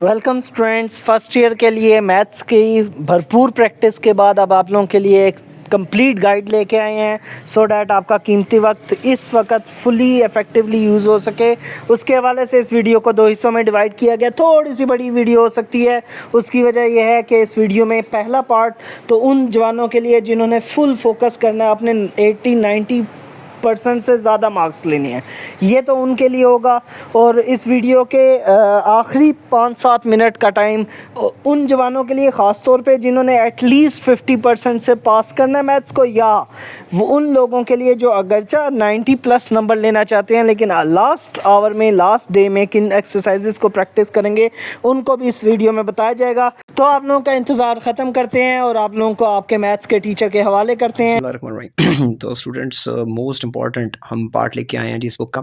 Welcome students, first year के लिए maths की भरपूर प्रैक्टिस के बाद अब आप लोगों के लिए एक कंप्लीट गाइड लेके आए हैं सो डैट आपका कीमती वक्त इस वक्त फुली इफ़ेक्टिवली यूज़ हो सके। उसके हवाले से इस वीडियो को दो हिस्सों में डिवाइड किया गया। थोड़ी सी बड़ी वीडियो हो सकती है, उसकी वजह यह है कि इस वीडियो में पहला पार्ट तो उन जवानों के लिए जिन्होंने फुल फोकस करना है, अपने 80-90% से ज़्यादा मार्क्स लेने हैं, ये तो उनके लिए होगा। और इस वीडियो के आखिरी 5-7 मिनट का टाइम उन जवानों के लिए ख़ास तौर पे जिन्होंने एटलीस्ट 50% से पास करना है मैथ्स को, या वो उन लोगों के लिए जो अगरचा 90+ नंबर लेना चाहते हैं लेकिन लास्ट आवर में, लास्ट डे में किन एक्सरसाइजेस को प्रैक्टिस करेंगे उनको भी इस वीडियो में बताया जाएगा। तो आप लोगों का इंतज़ार ख़त्म करते हैं और आप लोगों को आपके मैथ्स के टीचर के हवाले करते हैं। तो स्टूडेंट्स, मोस्ट इम्पॉर्टेंट हम पार्ट लेके आए हैं जी इस बुक का।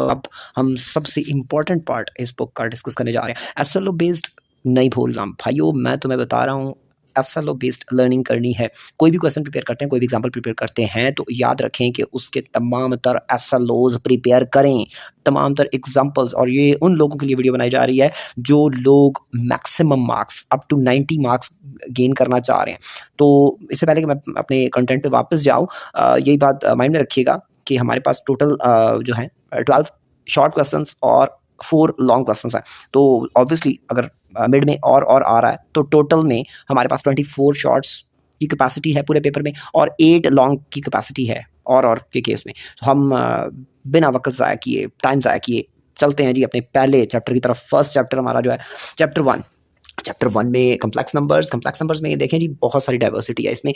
अब हम सबसे इम्पॉर्टेंट पार्ट इस बुक का डिस्कस करने जा रहे हैं। एसएलओ बेस्ड नहीं भूलना भाइयों, मैं तुम्हें बता रहा हूँ, एसएलओ बेस्ड लर्निंग करनी है। कोई भी क्वेश्चन प्रिपेयर करते हैं, कोई भी एग्जाम्पल प्रिपेयर करते हैं, तो याद रखें कि उसके तमाम तर एसएलओज प्रिपेयर करें, तमाम तर एग्जाम्पल्स। और ये उन लोगों के लिए वीडियो बनाई जा रही है जो लोग maximum marks up to 90 marks gain करना चाह रहे हैं। तो इससे पहले कि मैं अपने कंटेंट पे वापस जाऊँ, यही बात माइंड में रखिएगा कि हमारे पास टोटल जो है 12 शॉर्ट क्वेश्चंस और 4 लॉन्ग क्वेश्चंस हैं। तो ऑब्वियसली अगर मिड में और आ रहा है तो टोटल में हमारे पास 24 शॉर्ट्स की कैपेसिटी है पूरे पेपर में और 8 लॉन्ग की कैपेसिटी है और के केस में। तो हम बिना वक्त ज़ाया किए, टाइम ज़ाया किए चलते हैं जी अपने पहले चैप्टर की तरफ। फर्स्ट चैप्टर हमारा जो है चैप्टर 1 में कम्प्लेक्स नंबर्स में ये देखें जी, बहुत सारी डाइवर्सिटी है इसमें।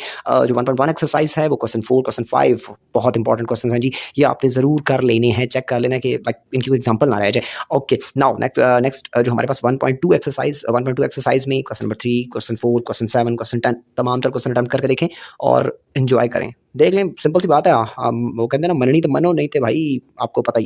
जो 1.1 एक्सरसाइज है वो क्वेश्चन 4, क्वेश्चन 5 बहुत इंपॉर्टेंट क्वेश्चन हैं जी, ये आपने ज़रूर कर लेने हैं, चेक कर लेना कि लाइक इनकी कोई एग्जांपल ना रह जाए। ओके, नाउ नेक्स्ट जो हमारे पास 1.2 एक्सरसाइज में question number 3, question 4, question 7, question 10 तमाम तर क्वेश्चन अटेम्प्ट करके देखें और एंजॉय करें। देख लें, सिंपल सी बात है। हम वो कहते हैं ना, मननी तो मनो, नहीं तो भाई आपको पता ही।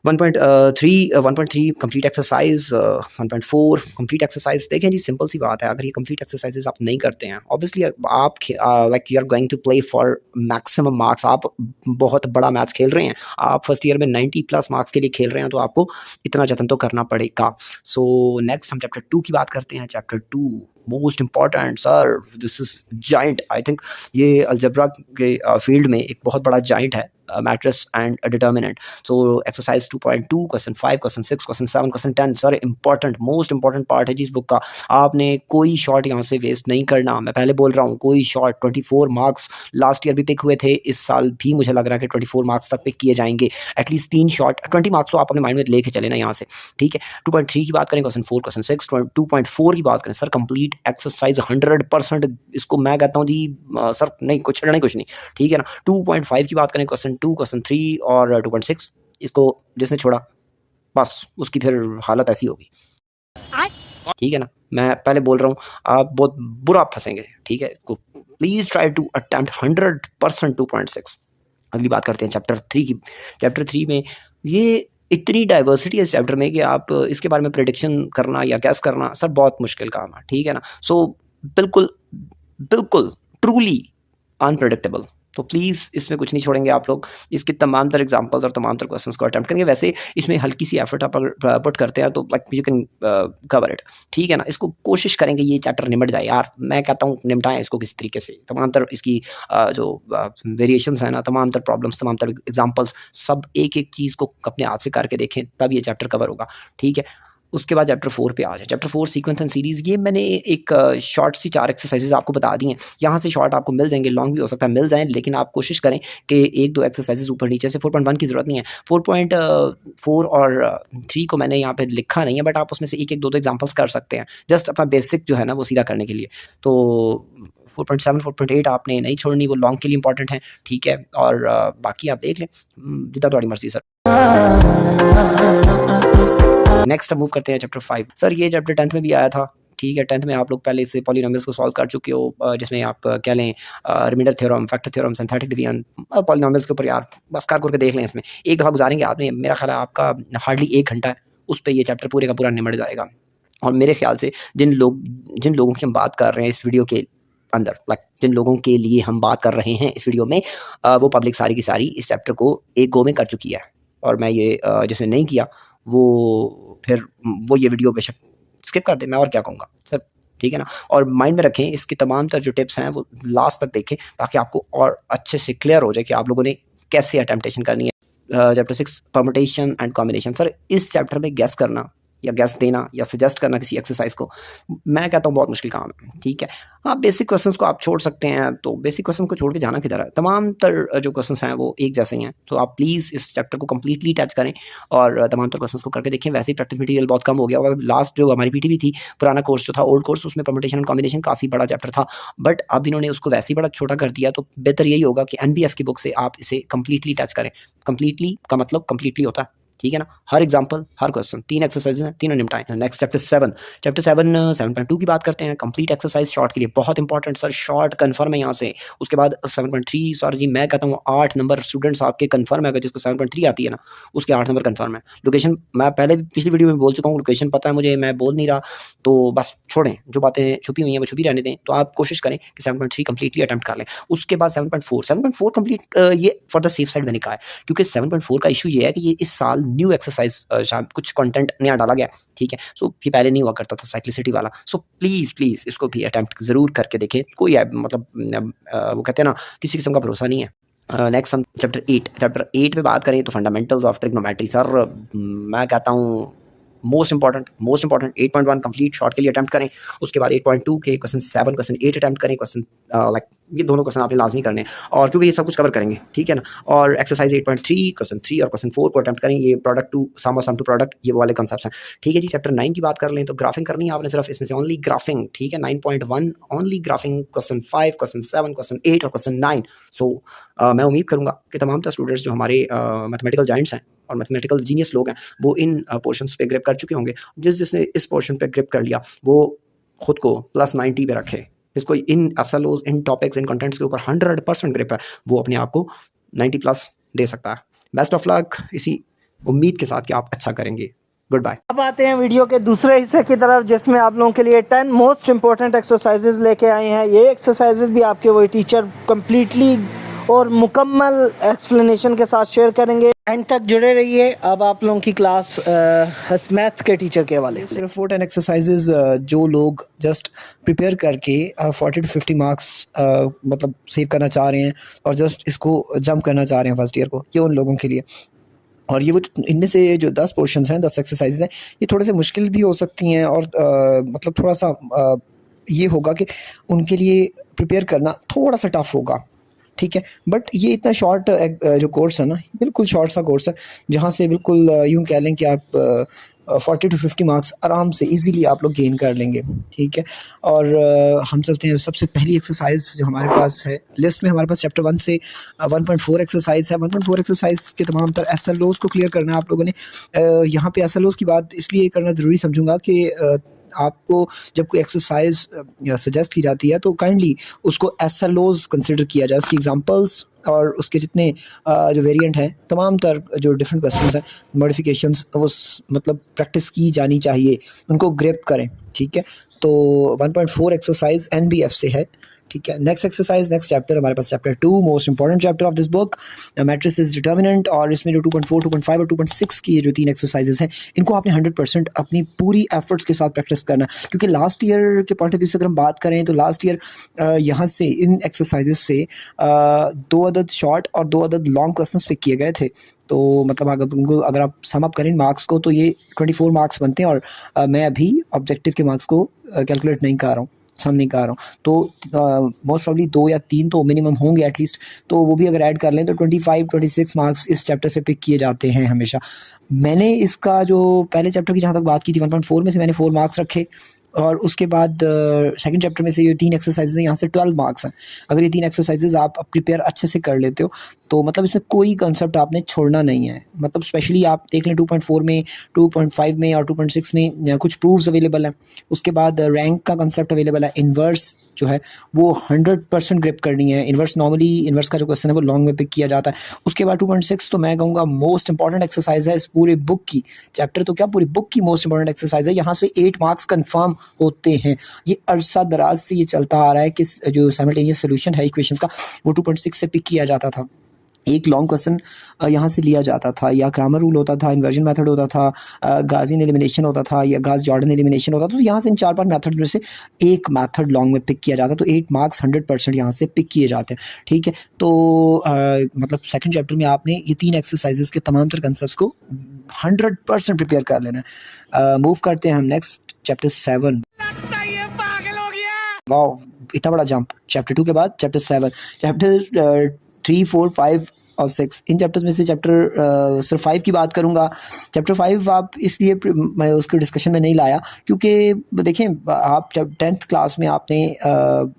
1.3 कंप्लीट एक्सरसाइज, 1.4 कंप्लीट एक्सरसाइज। देखें जी, सिंपल सी बात है, अगर ये कंप्लीट एक्सरसाइजेस आप नहीं करते हैं, ऑब्वियसली आप like you are going to play for maximum marks. आप बहुत बड़ा मैच खेल रहे हैं, आप फर्स्ट ईयर में 90+ मार्क्स के लिए खेल रहे हैं, तो आपको इतना जतन तो करना पड़ेगा। सो नेक्स्ट हम चैप्टर 2 की बात करते हैं। Chapter 2 most important sir, this is giant. I think ये अलजेब्रा के फील्ड में एक बहुत बड़ा जाइंट है, matrix and determinant. So exercise 2.2 question 5, question 6, question 7, question 10 sir important, most important part है जी इस बुक का। आपने कोई शॉट यहाँ से वेस्ट नहीं करना, मैं पहले बोल रहा हूँ, कोई शॉट। 24 मार्क्स लास्ट ईयर भी पिक हुए थे, इस साल भी मुझे लग रहा है कि 24 मार्क्स तक पिक किए जाएंगे। एटलीस्ट 3 शॉट 20 मार्क्स तो आप अपने माइंड में लेके चले ना यहाँ से, ठीक है। 2.3 की बात करें, क्वेश्चन 4, क्वेश्चन 6, 2.4 की बात करें सर, कंप्लीट एक्सरसाइज 100%। इसको मैं कहता हूँ जी सर नहीं, कुछ छड़ना कुछ नहीं, ठीक है ना। 2.5 की बात करें, क्वेश्चन 2, क्वेश्चन 3 और 2.6, इसको जिसने छोड़ा बस उसकी फिर हालत ऐसी होगी, ठीक है ना। मैं पहले बोल रहा हूँ, आप बहुत बुरा फंसेंगे, ठीक है। Please try to attempt 100% 2.6। अगली बात करते हैं चैप्टर 3 की। चैप्टर 3 में ये इतनी डाइवर्सिटी है इस चैप्टर में कि आप इसके बारे में प्रेडिक्शन करना या गैस करना सर बहुत मुश्किल काम है, ठीक है ना। सो बिल्कुल बिल्कुल ट्रूली अनप्रेडिक्टेबल। तो प्लीज़ इसमें कुछ नहीं छोड़ेंगे आप लोग, इसके तमाम तर एग्जांपल्स और तमाम तर क्वेश्चंस को अटेम्प्ट करेंगे। वैसे इसमें हल्की सी एफर्ट आप अगर पुट करते हैं तो like you can cover it, ठीक है ना। इसको कोशिश करेंगे ये चैप्टर निमट जाए यार, मैं कहता हूँ निपटाएं इसको किसी तरीके से। तमाम तर इसकी जो वेरिएशंस हैं ना, तमाम तर प्रॉब्लम्स, तमाम तर एग्जाम्पल्स, सब एक एक चीज़ को अपने हाथ से करके देखें, तब ये चैप्टर कवर होगा, ठीक है। उसके बाद चैप्टर 4 पे आ जाए। चैप्टर 4 सीक्वेंस एंड सीरीज़, ये मैंने एक शॉर्ट सी 4 एक्सरसाइजेज आपको बता दी हैं। यहाँ से शॉर्ट आपको मिल जाएंगे, लॉन्ग भी हो सकता है मिल जाएँ, लेकिन आप कोशिश करें कि 1-2 एक्सरसाइजेज ऊपर नीचे से। 4.1 की ज़रूरत नहीं है, 4.4 और 3 को मैंने यहाँ पे लिखा नहीं है, बट आप उसमें से एक-एक, दो-दो एग्जाम्पल्स कर सकते हैं, जस्ट अपना बेसिक जो है ना वो सीधा करने के लिए। तो 4.7, 4.8 आपने नहीं छोड़नी, वो लॉन्ग के लिए इंपॉर्टेंट है, ठीक है। और बाकी आप देख लें, जितना तुम्हारी मर्जी सर। नेक्स्ट हम मूव करते हैं चैप्टर 5। सर ये चैप्टर 10th में भी आया था, ठीक है। 10th में आप लोग पहले से पॉलिनोमियल्स को सॉल्व कर चुके हो, जिसमें आप कह लें remainder theorem, factor theorem, synthetic division, polynomials के ऊपर यार बस कर करके देख लें। इसमें एक दफ़ा गुजारेंगे आदमी, मेरा ख्याल है आपका हार्डली 1 घंटा है, उस पे ये चैप्टर पूरे का पूरा निमट जाएगा। और मेरे ख्याल से जिन लोगों की हम बात कर रहे हैं इस वीडियो के अंदर, लाइक जिन लोगों के लिए हम बात कर रहे हैं इस वीडियो में, वो पब्लिक सारी की सारी इस चैप्टर को एक गो में कर चुकी है। और मैं ये जिसने नहीं किया वो फिर वो ये वीडियो बेशक स्किप कर दे, मैं और क्या कहूँगा सर, ठीक है ना। और माइंड में रखें इसके तमाम तर जो टिप्स हैं वो लास्ट तक देखें, ताकि आपको और अच्छे से क्लियर हो जाए कि आप लोगों ने कैसे अटेम्प्टेशन करनी है। Chapter 6 permutation and combination. Sir इस चैप्टर में गैस करना या गैस देना या सजेस्ट करना किसी एक्सरसाइज को, मैं कहता हूँ बहुत मुश्किल काम है, ठीक है। हाँ, बेसिक क्वेश्चंस को आप छोड़ सकते हैं, तो बेसिक क्वेश्चन को छोड़ के जाना किधर है, तमाम तर जो क्वेश्चंस हैं वो एक जैसे ही हैं। तो आप प्लीज़ इस चैप्टर को कंप्लीटली टच करें और तमाम तर क्वेश्चंस को करके देखें। वैसे ही प्रैक्टिस मटेरियल बहुत कम हो गया और लास्ट जो हमारी पीटीबी थी, पुराना कोर्स जो था, ओल्ड कोर्स, उसमें परमुटेशन एंड कॉम्बिनेशन काफ़ी बड़ा चैप्टर था, बट अब इन्होंने उसको वैसे ही बड़ा छोटा कर दिया। तो बेहतर यही होगा कि एनबीएफ की बुक से आप इसे कंप्लीटली टच करें। कंप्लीटली का मतलब कंप्लीटली होता है, ठीक है ना। हर एग्जाम्पल, हर क्वेश्चन, 3 एक्सरसाइज हैं, तीनों निपटाएं। नेक्स्ट चैप्टर 7 7.2 की बात करते हैं। कंप्लीट एक्सरसाइज शॉर्ट के लिए बहुत इंपॉर्टेंट सर, शॉर्ट कन्फर्म है यहाँ से। उसके बाद 7.3, सर जी मैं कहता हूँ 8 नंबर स्टूडेंट्स आपके कन्फर्म है, अगर जिसको 7.3 आती है ना उसके 8 नंबर कन्फर्म है। लोकेशन मैं पहले पिछली वीडियो में बोल चुका हूँ, लोकेशन पता है मुझे, मैं बोल नहीं रहा, तो बस छोड़ें, जो बातें छुपी हुई हैं वो छुपी रहने दें। तो आप कोशिश करें कि 7.3 कंप्लीटली अटेम्प्ट कर लें। उसके बाद 7.4 कंप्लीट, ये फॉर द सेफ साइड मैंने कहा है, क्योंकि 7.4 का इशू ये है कि ये इस साल न्यू एक्सरसाइज कुछ कंटेंट नया डाला गया, ठीक है। सो ये पहले नहीं हुआ करता था, साइक्लिसिटी वाला। सो प्लीज़ इसको भी अटेम्प्ट ज़रूर करके देखें। कोई मतलब वो कहते हैं ना, किसी किस्म का भरोसा नहीं है। नेक्स्ट हम चैप्टर 8 पे बात करें तो फंडामेंटल्स ऑफ ट्रिग्नोमेट्री। सर मैं कहता हूँ मोस्ट इंपॉर्टेंट 8.1 कंप्लीट शॉर्ट के लिए अटेम्प्ट करें। उसके बाद 8.2 के क्वेश्चन 7, क्वेश्चन 8 अटेम्प्ट करें। क्वेश्चन लाइक ये दोनों क्वेश्चन आपने लाजमी करने हैं, और क्योंकि ये सब कुछ कवर करेंगे, ठीक है ना। और एक्सरसाइज 8.3 क्वेश्चन 3 और क्वेश्चन 4 को अटेम्प्ट करें। ये प्रोडक्ट टू सम और सम टू प्रोडक्ट, ये वाले कॉन्सेप्ट्स हैं, ठीक है जी। चैप्टर 9 की बात कर लें तो ग्राफिंग करनी है आपने सिर्फ इसमें से, ओनली ग्राफिंग, ठीक है। 9.1 only graphic, question 5, question 7, question 8 और क्वेश्चन 9। सो मैं उम्मीद करूँगा कि तमाम स्टूडेंट्स जो हमारे मैथमेटिकल जाइंट्स हैं और मैथमेटिकल जीनियस लोग हैं, वो इन पोर्शंस पे ग्रिप कर चुके होंगे। जिसने इस पोर्शन पे ग्रिप कर लिया वो खुद को +90 पे रखे, जिसको इन एसएलओज, इन टॉपिक्स, इन कंटेंट्स के ऊपर 100% ग्रिप है, वो अपने आप को 90+ दे सकता है। बेस्ट ऑफ लक, इसी उम्मीद के साथ कि आप अच्छा करेंगे। Good bye. अब आते हैं वीडियो के दूसरे हिस्से की तरफ, जिसमें आप लोगों के लिए 10 मोस्ट इंपॉर्टेंट एक्सरसाइजेज लेके आए हैं। ये एक्सरसाइजेज भी आपके वही टीचर कंप्लीटली और मुकम्मल एक्सप्लेनेशन के साथ शेयर करेंगे। एंड तक जुड़े रहिए। अब आप लोगों की क्लास मैथ्स के टीचर के हवाले से। सिर्फ 4 10 एक्सरसाइजेज जो लोग जस्ट प्रिपेयर करके 40 to 50 मार्क्स मतलब सेव करना चाह रहे हैं और जस्ट इसको जंप करना चाह रहे हैं फर्स्ट ईयर को, ये उन लोगों के लिए। और ये वो इनमें से जो 10 पोर्शंस हैं, 10 एक्सरसाइजेज हैं, ये थोड़े से मुश्किल भी हो सकती हैं और मतलब थोड़ा सा ये होगा कि उनके लिए प्रिपेयर करना थोड़ा सा टफ होगा, ठीक है। बट ये इतना शॉर्ट जो कोर्स है ना, बिल्कुल शॉर्ट सा कोर्स है, जहाँ से बिल्कुल यूँ कह लें कि आप 40 to 50 मार्क्स आराम से इजीली आप लोग गेन कर लेंगे, ठीक है। और हम चलते हैं सबसे पहली एक्सरसाइज जो हमारे पास है लिस्ट में। हमारे पास चैप्टर 1 से 1.4 एक्सरसाइज है। 1.4 एक्सरसाइज के तमाम तर एसएलओज को क्लियर करना है आप लोगों ने। यहाँ पे एसएलओज की बात इसलिए करना ज़रूरी समझूंगा कि आपको जब कोई एक्सरसाइज सजेस्ट की जाती है तो काइंडली उसको एसएलओज कंसिडर किया जाए, उसकी एग्जांपल्स और उसके जितने जो वेरिएंट हैं, तमाम तर जो डिफरेंट क्वेश्चंस हैं, मॉडिफिकेशंस, वो मतलब प्रैक्टिस की जानी चाहिए, उनको ग्रेप करें, ठीक है। तो 1.4 एक्सरसाइज एनबीएफ से है, ठीक है। नेक्स्ट एक्सरसाइज, नेक्स्ट चैप्टर हमारे पास chapter 2, most important chapter of this book, matrices determinant. और इसमें जो 2.4, 2.5 और 2.6 की ये जो 3 एक्सरसाइजेज हैं, इनको आपने 100% अपनी पूरी एफर्ट्स के साथ प्रैक्टिस करना है। क्योंकि लास्ट ईयर के पॉइंट ऑफ व्यू से अगर हम बात करें तो लास्ट ईयर यहाँ से इन एक्सरसाइजेज से 2 अदद शॉर्ट और 2 अदद लॉन्ग क्वेश्चन पिक किए गए थे। तो मतलब अगर आप सम अप करें मार्क्स को तो ये 24 मार्क्स बनते हैं। और मैं अभी ऑब्जेक्टिव के मार्क्स को कैलकुलेट नहीं कर रहा हूँ, सम नहीं कर रहा हूँ, तो मोस्ट प्रॉब्ली 2 या 3 तो मिनिमम होंगे एटलीस्ट। तो वो भी अगर ऐड कर लें तो 25-26 मार्क्स इस चैप्टर से पिक किए जाते हैं हमेशा। मैंने इसका जो पहले चैप्टर की जहाँ तक बात की थी 1.4 में से मैंने 4 मार्क्स रखे, और उसके बाद सेकंड चैप्टर में से ये 3 एक्सरसाइजेज हैं, यहाँ से 12 मार्क्स हैं। अगर ये 3 एक्सरसाइजेज आप प्रिपेयर अच्छे से कर लेते हो तो मतलब इसमें कोई कंसेप्ट आपने छोड़ना नहीं है। मतलब स्पेशली आप देख लें 2.4 में, 2.5 में और 2.6 में कुछ प्रूफ्स अवेलेबल हैं। उसके बाद रैंक का कंसेप्ट अवेलेबल है। इन्वर्स जो है वो 100% ग्रिप करनी है। इन्वर्स नॉर्मली इन्वर्स का जो क्वेश्चन है वो लॉन्ग में पिक किया जाता है। उसके बाद 2.6 तो मैं कहूँगा मोस्ट इंपॉर्टेंट एक्सरसाइज है इस पूरे बुक की, चैप्टर तो क्या पूरी बुक की मोस्ट इंपॉर्टेंट एक्सरसाइज है। यहाँ से 8 मार्क्स कन्फर्म होते हैं। ये अरसा दराज से ये चलता आ रहा है कि जो साइमल्टेनियस सोल्यूशन है इक्वेशंस का वो 2.6 से पिक किया जाता था। एक लॉन्ग क्वेश्चन यहाँ से लिया जाता था, या ग्रामर रूल होता था, इन्वर्जन मेथड होता था, गाउसियन एलिमिनेशन होता था, या गाउस जॉर्डन एलिमिनेशन होता था। तो यहाँ से इन 4-5 मेथड में से एक मेथड लॉन्ग में पिक किया जाता, तो 8 मार्क्स 100% यहाँ से पिक किए जाते हैं, ठीक है। तो मतलब सेकंड चैप्टर में आपने ये 3 एक्सरसाइजेस के तमाम तर कंसेप्ट्स को 100% प्रिपेयर कर लेना है। मूव करते हैं हम नेक्स्ट चैप्टर 7। वाह, इतना बड़ा जंप चैप्टर 2 के बाद चैप्टर 7। चैप्टर 3, 4, 5 और 6, इन चैप्टर्स में से चैप्टर सिर्फ 5 की बात करूंगा। चैप्टर 5 आप इसलिए मैं उसके डिस्कशन में नहीं लाया क्योंकि देखें, आप जब 10th क्लास में आपने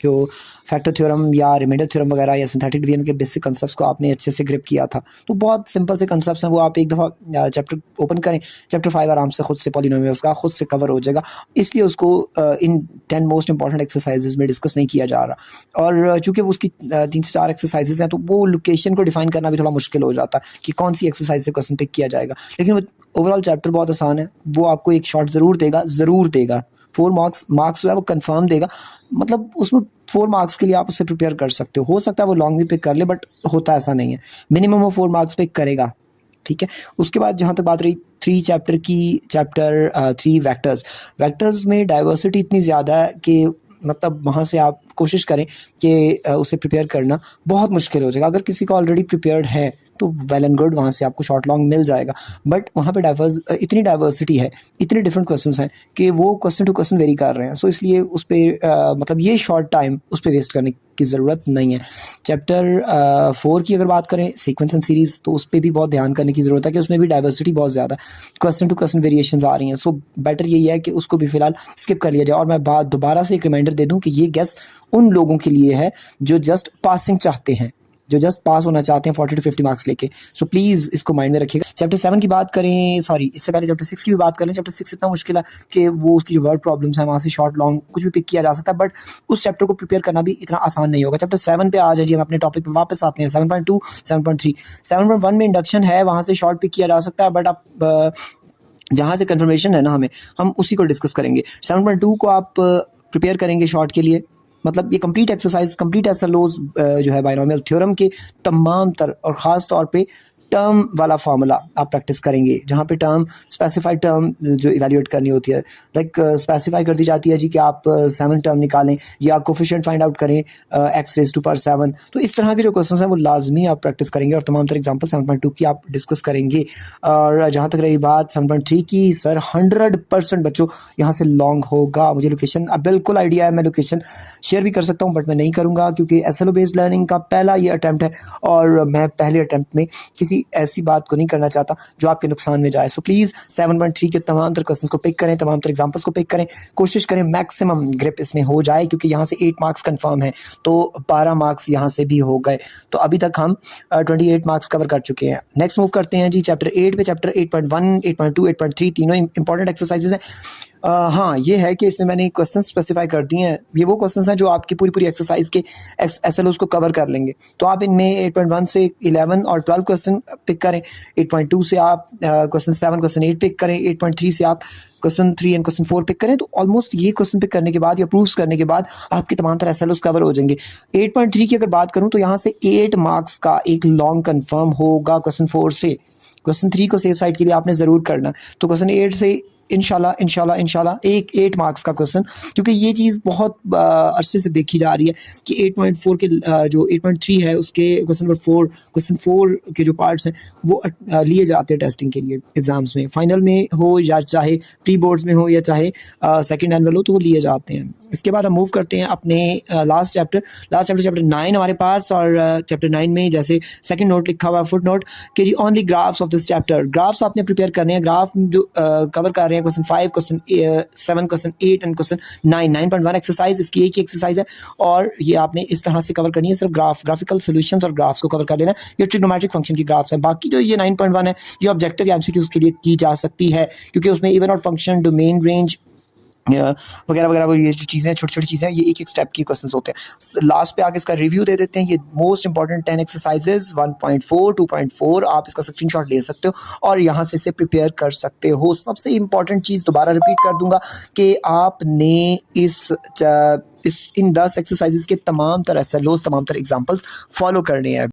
जो फैक्टर थ्योरम या रिमाइंडर थ्योरम वगैरह या सिंथेटिक डिवीजन के बेसिक कंसेप्ट्स को आपने अच्छे से ग्रिप किया था, तो बहुत सिंपल से कंसेप्ट्स हैं, वो आप एक दफ़ा चैप्टर ओपन करें, चैप्टर 5 आराम से खुद से पॉलिनोमियल्स का खुद से कवर हो जाएगा। इसलिए उसको इन 10 मोस्ट इंपॉर्टेंट एक्सरसाइजेज में डिस्कस नहीं किया जा रहा। और चूँकि वो उसकी 3 से 4 एक्सरसाइजेज हैं, तो वो लोकेशन को डिफाइन करना भी थोड़ा मुश्किल हो जाता है कि कौन सी एक्सरसाइज से क्वेश्चन पिक किया जाएगा। लेकिन वो ओवरऑल चैप्टर बहुत आसान है, वो आपको एक शॉट ज़रूर देगा 4 मार्क्स जो है वो कंफर्म देगा। मतलब उसमें 4 मार्क्स के लिए आप उससे प्रिपेयर कर सकते हो सकता है वो लॉन्ग भी पिक कर ले, बट होता ऐसा नहीं है, मिनिमम वो 4 मार्क्स पिक करेगा, ठीक है। उसके बाद जहाँ तक बात रही 3 चैप्टर की, चैप्टर 3 वेक्टर्स में डाइवर्सिटी इतनी ज़्यादा है कि मतलब वहाँ से आप कोशिश करें कि उसे प्रिपेयर करना बहुत मुश्किल हो जाएगा। अगर किसी का ऑलरेडी प्रिपेयर्ड है तो वेल एंड गुड, वहाँ से आपको शॉर्ट लॉन्ग मिल जाएगा, बट वहाँ पे इतनी डाइवर्सिटी है, इतने डिफरेंट क्वेश्चंस हैं कि वो क्वेश्चन टू क्वेश्चन वेरी कर रहे हैं। सो इसलिए उस पर मतलब ये शॉर्ट टाइम उस पर वेस्ट करने की ज़रूरत नहीं है। चैप्टर 4 की अगर बात करें, सीक्वेंस एंड सीरीज़, तो उस पर भी बहुत ध्यान करने की ज़रूरत है कि उसमें भी डाइवर्सिटी बहुत ज़्यादा, क्वेश्चन टू क्वेश्चन वेरिएशंस आ रही हैं। सो बेटर यही है कि उसको भी फ़िलहाल स्किप कर लिया जाए। और मैं दोबारा से एक रिमाइंडर दे दूँ कि ये गेस उन लोगों के लिए है जो जस्ट पासिंग चाहते हैं, जो जस्ट पास होना चाहते हैं 40 to 50 मार्क्स लेके। सो प्लीज़ इसको माइंड में रखिएगा। चैप्टर 7 की बात करें, सॉरी इससे पहले चैप्टर 6 की भी बात करें। चैप्टर 6 इतना मुश्किल है कि वो उसकी जो वर्ड प्रॉब्लम्स हैं वहाँ से शॉर्ट लॉन्ग कुछ भी पिक किया जा सकता है, बट उस चैप्टर को प्रिपेयर करना भी इतना आसान नहीं होगा। चैप्टर 7 पे आ जाइए, हम अपने टॉपिक पे वापस आते हैं। 7.2, 7.3, 7.1 में इंडक्शन है, वहाँ से शॉर्ट पिक किया जा सकता है, बट आप जहाँ से कन्फर्मेशन है ना हम उसी को डिस्कस करेंगे। 7.2 को आप प्रिपेयर करेंगे शॉर्ट के लिए, मतलब ये कंप्लीट एक्सरसाइज, कंप्लीट एसएलओज जो है बाइनोमियल थ्योरम के तमाम तर और ख़ास तौर पे टर्म वाला फार्मूला आप प्रैक्टिस करेंगे, जहाँ पे टर्म स्पेसिफाइड टर्म जो इवैल्यूएट करनी होती है, लाइक स्पेसिफाई कर दी जाती है जी कि आप 7 टर्म निकालें या कोफिशिएंट फाइंड आउट करें x⁻⁴। तो इस तरह के जो क्वेश्चन हैं वो लाजमी आप प्रैक्टिस करेंगे और तमाम तरह एग्जाम्पल 7.2 की आप डिस्कस करेंगे। और जहाँ तक रही बात 7.3 की, सर 100% बच्चों यहाँ से लॉन्ग होगा। मुझे लोकेशन अब बिल्कुल आइडिया है, मैं लोकेशन शेयर भी कर सकता हूँ, बट मैं नहीं करूँगा क्योंकि SLO बेस्ड लर्निंग का पहला ये अटैम्प्ट है और मैं पहले अटैम्प्ट में किसी ऐसी बात को नहीं करना चाहता जो आपके नुकसान में जाए। सो प्लीज़ 7.3 के तमाम तर क्वेश्चंस को पिक करें, तमाम तर एग्जांपल्स को पिक करें, कोशिश करें मैक्सिमम ग्रिप इसमें हो जाए, क्योंकि यहाँ से 8 मार्क्स कंफर्म है, तो 12 मार्क्स यहाँ से भी हो गए। तो अभी तक हम 28 मार्क्स कवर कर चुके हैं। नेक्स्ट मूव करते हैं जी चैप्टर 8 पे। चैप्टर 8.1, 8.2, 8.3 तीनों इंपॉर्टेंट एक्सरसाइजेज हैं। हाँ, ये है कि इसमें मैंने क्वेश्चन स्पेसिफाई कर दिए हैं। ये वो क्वेश्चंस हैं जो आपकी पूरी एक्सरसाइज के SLOs को कवर कर लेंगे। तो आप इनमें 8.1 से 11 और 12 क्वेश्चन पिक करें, 8.2 से आप क्वेश्चन 7, क्वेश्चन 8 पिक करें, 8.3 से आप क्वेश्चन 3 एंड क्वेश्चन 4 पिक करें। तो ऑलमोस्ट ये क्वेश्चन पिक करने के बाद या प्रूव्स करने के बाद आपके तमाम तरह SLOs कवर हो जाएंगे। 8.3 की अगर बात करूँ तो यहाँ से 8 मार्क्स का एक लॉन्ग कन्फर्म होगा क्वेश्चन 4 से। क्वेश्चन 3 को सेफ साइड के लिए आपने ज़रूर करना। तो क्वेश्चन 8 से इंशाल्लाह एक 8 मार्क्स का क्वेश्चन, क्योंकि ये चीज़ बहुत अरसे से देखी जा रही है कि 8.4 के जो 8.3 है उसके क्वेश्चन 4 के जो पार्ट्स हैं वो लिए जाते हैं टेस्टिंग के लिए एग्जाम्स में, फाइनल में हो या चाहे प्री बोर्ड्स में हो या चाहे सेकंड एनुअल हो, तो वो लिए जाते हैं। इसके बाद हम मूव करते हैं अपने लास्ट चैप्टर चैप्टर 9 हमारे पास। और चैप्टर 9 में जैसे सेकंड नोट लिखा हुआ है, फुट नोट, कि जी only graphs of this chapter. Graphs आपने प्रिपेयर करने हैं, ग्राफ जो कवर कर रहे हैं question 5, question 7, question 8 and question 9। 9.1 exercise इसकी एक ही एक्सरसाइज है और ये आपने इस तरह से कवर करनी है, सिर्फ ग्राफिकल सॉल्यूशंस और ग्राफ्स को कवर कर लेना है। ये ट्रिग्नोमेट्रिक फंक्शन की ग्राफ्स हैं। बाकी जो ये 9.1 है ये ऑब्जेक्टिव या MCQs के लिए की जा सकती है, क्योंकि उसमें इवन और फंक्शन, डोमेन, रेंज वगैरह वगैरह वो ये जो चीज़ें छोटी छोटी चीज़ें ये एक स्टेप की क्वेश्चंस होते हैं। लास्ट पे आगे इसका रिव्यू दे देते हैं। ये मोस्ट इंपॉर्टेंट 10 एक्सरसाइजेज 1.4, 2.4 आप इसका स्क्रीनशॉट ले सकते हो और यहाँ से इसे प्रिपेयर कर सकते हो। सबसे इंपॉर्टेंट चीज़ दोबारा रिपीट कर दूंगा कि आपने इन 10 एक्सरसाइजेज के तमाम तरह SLOs, तमाम तरह एग्जाम्पल्स फॉलो करने हैं।